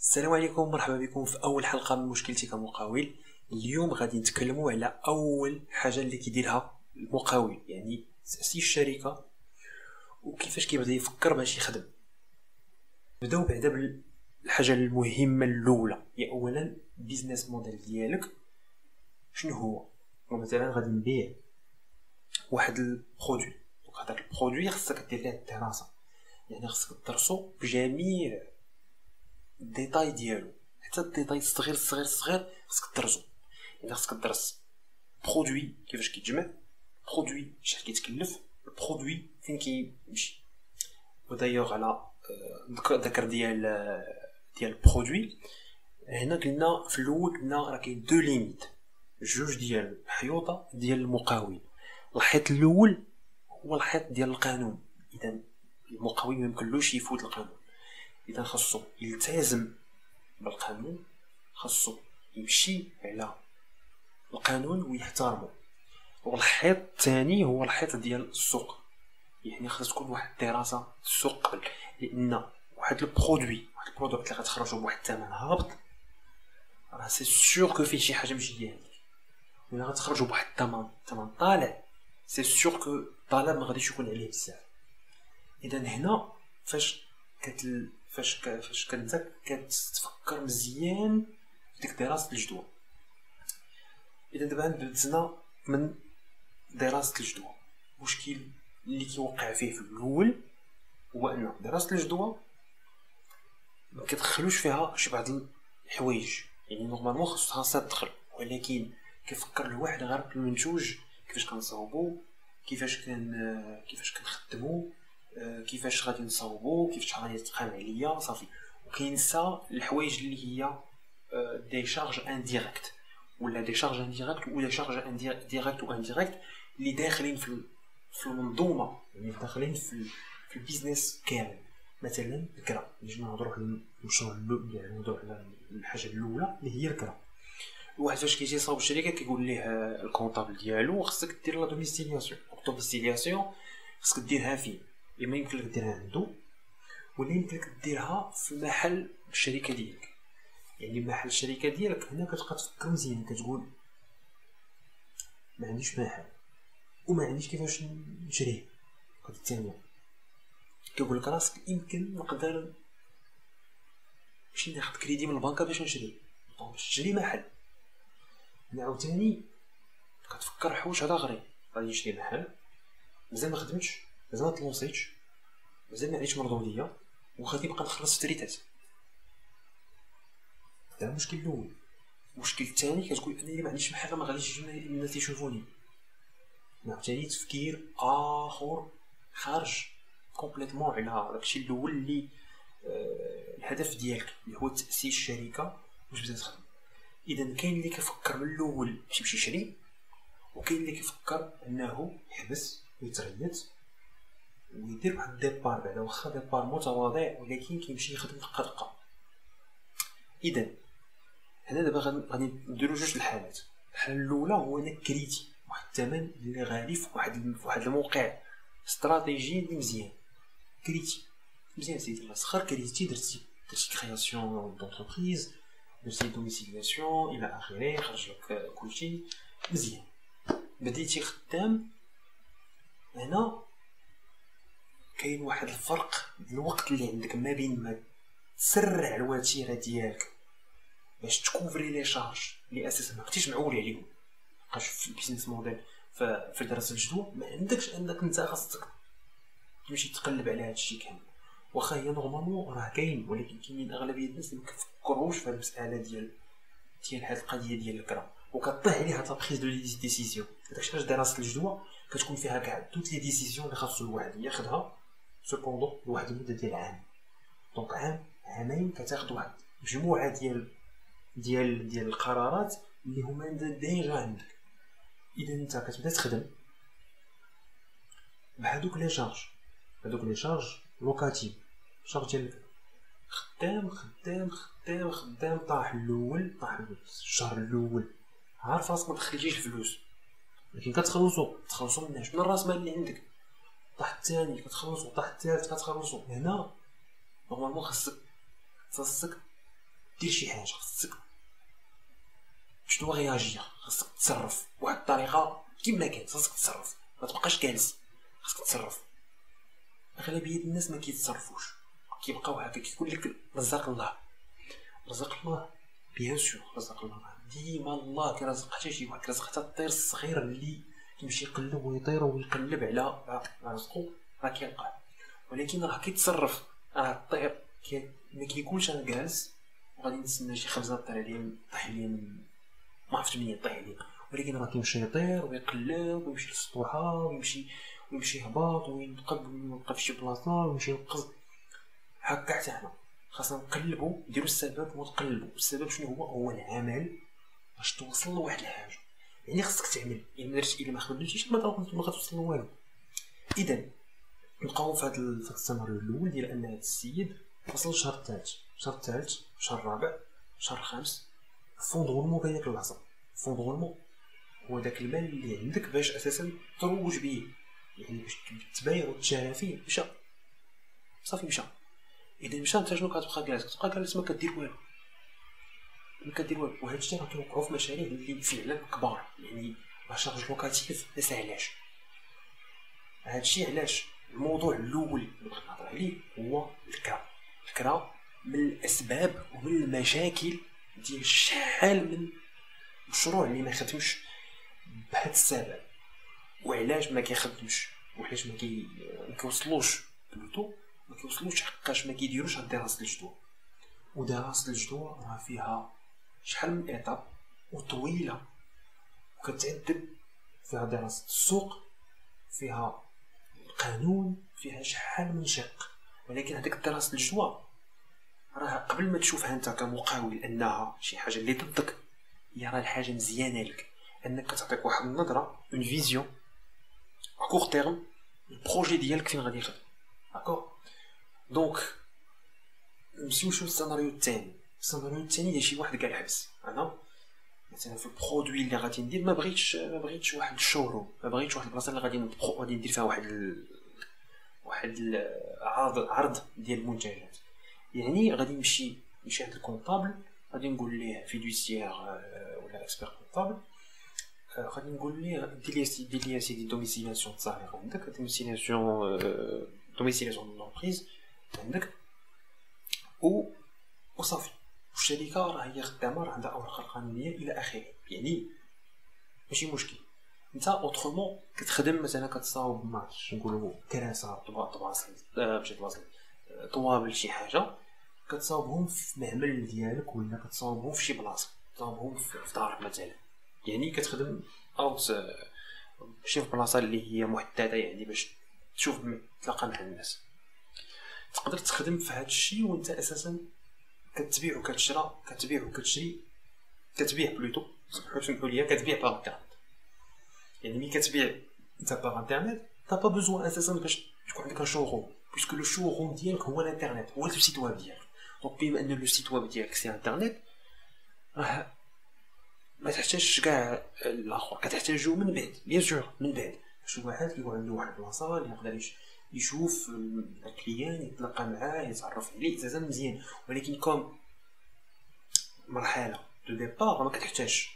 السلام عليكم، مرحبا بكم في اول حلقه من مشكلتي كمقاول. اليوم غادي نتكلموا على اول حاجه اللي كيديرها المقاول، يعني تاسيس الشركه وكيفاش كيبدا يفكر باش يخدم. نبداو بعدا بالحاجه المهمه الاولى، هي اولا بيزنس موديل ديالك شنو هو. مثلا غادي نبيع واحد البرودوي، دونك هذاك البرودوي خصك دير ليه الدراسه، يعني خصك تدرسو بجميع الديتاي ديالو، حتى الديتاي الصغير الصغير الصغير خصك تدرسو. يعني خصك تدرس برودوي كيفاش كيتجمع، برودوي شحال كيتكلف، البرودوي فين كيمشي. ودايوغ على ذكر ديال البرودوي، هنا قلنا في الاول قلنا راه كاين دو ليميت، جوج ديال الحيوطه ديال المقاول. الحيط الاول هو الحيط ديال القانون، اذا المقاول ما يمكنلوش يفوت القانون، اذا خاصو يلتزم بالقانون، خاصو يمشي على القانون ويحترمه. والحيط الثاني هو الحيط ديال السوق، يعني خاص تكون واحد الدراسه السوق قبل، لان واحد البرودوي اللي غتخرجو بواحد الثمن هابط، راه سي سور كو فيه شي حاجه ماشي ديالك. ولا غتخرجو بواحد الثمن طالع، سي سور كو الطلب ما غاديش يكون عليه بزاف. اذا هنا فاش كنت كتفكر مزيان في ديك دراسه الجدوى. اذا دابا بدزنا من دراسه الجدوى، المشكل اللي كيوقع فيه في الاول هو ان دراسه الجدوى ما كتدخلوش فيها شي بعض الحوايج، يعني نورمالمون خاصها تدخل، ولكن كيفكر الواحد غير بالمنتوج، كيفاش كنصاوبو، كيفاش كنخدمو، كيفاش غادي نصاوبو، كيفاش غادي يتقام عليا صافي. وكينسى الحوايج اللي هي دي شارج انديريكت ولا دي شارج انديريكت ولا شارج ديريكت و انديريكت اللي داخلين في المنظومه، يعني داخلين في البيزنس كامل. مثلا الكرا، نجي نهضروا على المشروع الاول، يعني نهضروا على الحاجه الاولى اللي هي الكرا. الواحد فاش كيجي يصاوب الشركه كيقول ليه الكونطابل ديالو خصك دير لا دوميستيلياسيون خصك ديرها فين؟ اما يمكن لك ديرها عنده، ولا يمكن لك ديرها في محل الشركه ديالك. يعني محل الشركه ديالك هنا كتبقى تفكر مزيان، كتقول ما عنديش محل وما عنديش كيفاش نشريه. هاد الثانيه كيقول لك راسك يمكن نقدر نمشي ناخذ كريدي من البنكه باش نشري، باش تشري محل. عاوتاني كتفكر حوايج هذا غريب، غادي نشري محل، مازال ما خدمتش، مازال ما تلونسيتش، مازال ما عنديش مردوديه، وغادي نبقى نخلص في تريتات. هذا المشكل الاول. المشكل الثاني كتقول انني ما عنديش محل، ما غاديش الناس يشوفوني. عاوتاني تفكير اخر خارج كومبليتمون على داكشي الاول اللي الهدف ديالك اللي هو تاسيس الشركه باش تبدا تخدم. اذا كاين اللي كيفكر من الاول باش يمشي يشري، وكاين اللي كيفكر انه يحبس ويتريث ويدير واحد الديبار، بعدا واخا ديبار متواضع ولكن كيمشي يخدم دقه دقه. اذا هنا دابا غادي نديرو جوج الحالات. الحاله الاولى هو انا كريتي واحد الثمن اللي غالي في واحد الموقع استراتيجي اللي مزيان، كريتي مزيان سيدي الله سخر، كريتي درتي كرياسيون دونتربريز، درتي دوميسيلياسيون الى اخره، خرج لك كلشي مزيان، بديتي خدام. هنا كاين واحد الفرق الوقت اللي عندك ما بين ما تسرع الوتيره ديالك باش تكوفري لي شارج اللي اساسا ما كنتيش معول عليهم، بقاش في البيزنس موديل في دراسه الجدوى ما عندكش انك انت خاصك تمشي تقلب على هادشي كامل. واخا هي نورمالمون راه كاين، ولكن كاينين اغلبيه الناس اللي مكفكروش في هاد المساله ديال هاد القضيه ديال الكرا، وكطيح عليها تا بريز دو ديسيزيون. داكشي علاش دراسه الجدوى كتكون فيها كاع توت لي ديسيزيون اللي خاصو الواحد ياخذها سوبوندون لواحد المده ديال عام. دونك عامين كتاخذ واحد مجموعه ديال القرارات اللي هما ديجا عندك. اذا انت كتبدا تخدم بهادوك لي شارج لوكاتيف، شارج ديال خدام طاح الشهر الاول، عارف راسك ما دخلتيش الفلوس، لكن كتخلصو من الراس مال اللي عندك. طاح الثاني كتخلصو، طاح الثالث كتخلصو. هنا نورمالمون خاصك دير شي حاجه، خاصك tu dois réagir، خاصك تتصرف بواحد الطريقه كيما كانت، خاصك تتصرف، ما تبقاش جالس، خاصك تتصرف. اغلبيه الناس ما كيتصرفوش، كيبقاو هكا كيقول لك رزق الله رزق الله. بيان سور رزق الله، ديما الله كيرزق حتى شي واحد، كيرزق حتى الطير الصغير اللي كيمشي يقلب ويطير ويقلب على رزقو راه كيلقاه، ولكن راه كيتصرف. راه الطير ما كيقولش انا جالس وغادي نتسنى شي خبزه طير عليا طيح عليا ما عرفتش منين طيح عليا، ولكن راه كيمشي يطير ويقلب ويمشي للسطوحه ويمشي يهبط وينقب ويوقف في شي بلاصه ويمشي ينقز. هكا حتى حنا خاصنا نقلبو، نديرو السبب ونقلبو. السبب شنو هو العمل باش توصل لواحد الحاجه. يعني خاصك تعمل، الا ما خدمتيش ما غتوصل لوالو. اذا نبقاو في هذا السيناريو الاول ديال ان هذا السيد وصل للشهر الثالث، الشهر الرابع، الشهر الخامس، فوندغولمون كاين ديك اللحظه. فوندغولمون هو داك المال اللي عندك باش اساسا تروج بيه، يعني باش تبايع وتشاري فيه. مشى صافي مشى. اذا مشى انت شنو كتبقى جالس ما كدير والو. وهذا الشيء راه كيوقعوا في مشاريع اللي فعلا كبار، يعني لا شارج لوكاتيف ما ساهلاش. هذا الشيء علاش الموضوع الاول اللي بغيت نهضر عليه هو الكرا من الاسباب ومن المشاكل ديال شحال من مشروع اللي ما خدمش بهذا السبب. وعلاش ما كيخدمش وعلاش ما كيوصلوش بلوتو، ما كيوصلوش حقاش ما كيديروش هاد دراسه الجدوى. ودراسه الجدوى راه فيها شحال من ايطاب وطويله، وكتعذب فيها دراسه السوق، فيها القانون، فيها شحال من شق. ولكن هذيك دراسه الجدوى راه قبل ما تشوفها انت كمقاول انها شي حاجه اللي ضدك، هي راه الحاجه مزيانه لك، انك كتعطيك واحد النظره، اون فيزيون ا كور تيرم البروجي ديالك فين غادي يخدم. داكور. دونك نمشيو نشوف السيناريو الثاني. السيناريو الثاني ديال شي واحد كاع الحبس. انا مثلا في البرودوي اللي غادي ندير ما بغيتش واحد الشوروم، ما بغيتش واحد البلاصه اللي غادي ندير فيها واحد عرض ديال المنتجات. يعني غادي نمشي عند الكونطابل، غادي نقول ليه فيدوسيير ولا اكسبير كونطابل، غادي نقول ليه دير لي سيدي دوميسيلاسيون تصاير عندك، دوميسيلاسيون لونبريز عندك وصافي. والشركه راه هي خدامه، راه عندها اوراق قانونيه الى اخره. يعني ماشي مشكل. انت اوترومون كتخدم مثلا كتصاوب ماتش نقولوا كراسه طباصل ماشي طباصل طوابل شي حاجه، كتصاوبهم في معمل ديالك ولا كتصاوبهم في شي بلاصه، كتصاوبهم في دارك مثلا. يعني كتخدم اوت شي في بلاصه اللي هي محدده، يعني باش تشوف تلاقى مع الناس. تقدر تخدم في هذا الشيء وانت اساسا كتبيع وكتشرى، كتبيع بلوتو سمحوا لي كتبيع باغ انترنت. يعني ملي كتبيع انت باغ انترنت تا با بوزوان اساسا باش تكون عندك شوروم، بيسكو لو شوروم ديالك هو الانترنت، هو السيت ويب ديالك. دونك بما ان لو سيت ويب ديالك سي انترنت، راه ما تحتاجش كاع الاخر، كتحتاجو من بعد بيان سور من بعد. شي واحد كيكون عنده واحد البلاصه اللي يقدر يشوف الكليان، يتلاقى معاه، يتعرف عليه اساسا مزيان. ولكن كوم مرحله دو ديبار ما كتحتاجش.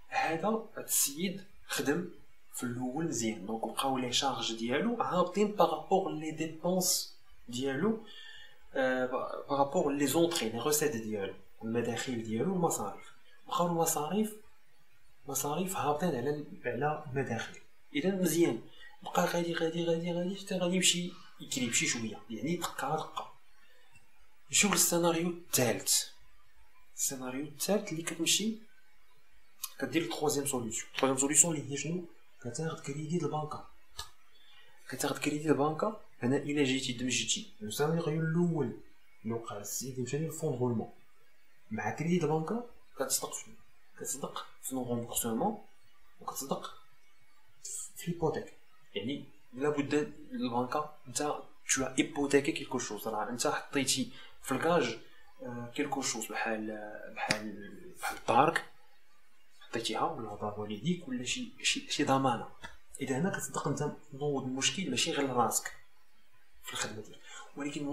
هذا السيد خدم في الاول مزيان، دونك بقاو لي شارج ديالو هابطين بارابور لي ديبونس ديالو، بارابور لي زونطري لي روسيت ديالو، المداخيل ديالو، المصاريف. بقاو المصاريف هابطين على المداخيل. اذا مزيان بقى غادي حتى غادي يمشي يكري بشي شويه، يعني دقه. نشوف السيناريو الثالث. اللي كتمشي كدير التروازيام سوليوشن اللي هي شنو؟ كتاخد كريدي البنكه. هنا الا جيتي دمجتي السيناريو الاول اللي وقع السيد مشى للفوندغولمون مع كريدي البنكه، كتصدق في نو رومبورسمون وكتصدق في ليبوتيك. يعني لابد البنكه انت تو ايبوتيكي كيلكو شوز، راه انت حطيتي في الكاج كيلكو شوز بحال دارك حطيتيها ولا دار والديك ولا شي ضمانه. اذا هنا كتصدق انت نوض المشكل ماشي غير لراسك في الخدمه ديالك، ولكن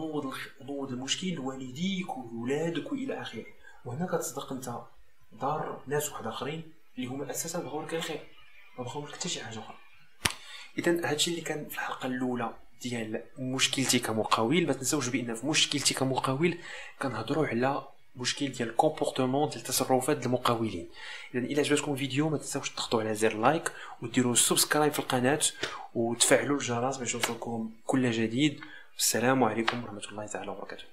نوض المشكل لوالديك وولادك والى اخره. وهنا كتصدق انت دار ناس واحد اخرين اللي هما اساسا بغاو لك الخير، ما بغاو لك حتى شي حاجه اخرى. اذا هادشي اللي كان في الحلقه الاولى ديال مشكلتي كمقاول. ما تنساوش بان في مشكلتي كمقاول كنهضروا على مشكل ديال الكومبورتمون ديال التصرفات المقاولين. اذا الى عجبكم الفيديو ما تنساوش تضغطوا على زر لايك وديروا سبسكرايب في القناه وتفعلوا الجرس باش يوصلكم كل جديد. السلام عليكم ورحمه الله تعالى وبركاته.